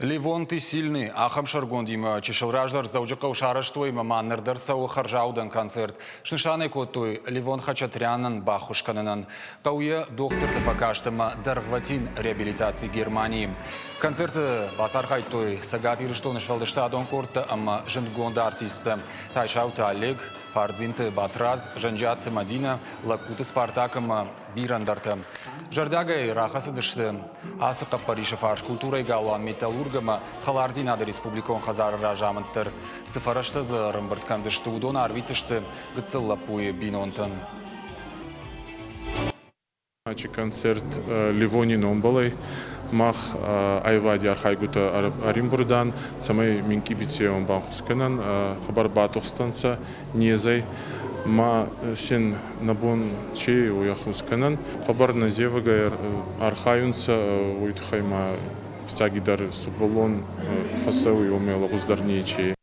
Ливон ты сильный, ахам шаргондима, чешелраждар заужакау шараштуй, маман нердерсау харжаудан концерт. Шнышаны котуй, Ливон хачатрянан бахушкананан. Кауе доктор тефакаштама даргватин реабилитации Германии. Концерты басархай той сагат ирштон швалдештадон корта, ама жендгонда артиста. Тайшаута Олег, Фардзинты Батраз, Жанджат Мадина, Лакуты Спартакама, Бирандарта. Жардягай рахасы дышты. Асықа Париша фарш культурой галуан металлургама Халарзинады республикон хазар ражамынтыр. Сыфарашты зырым біртканзышты удон арвицышты гыцыллапуе бинонтын. Концерт Ливонин Омбалай, мах айвади архайгута Аримбурдан, самой минкибице он банхусканан, хабар батухстанца, незай, ма сен набон чей уяхусканан, хабар назевага архаюнца уйтхайма стягидар субволон фасау и омела гуздарничей.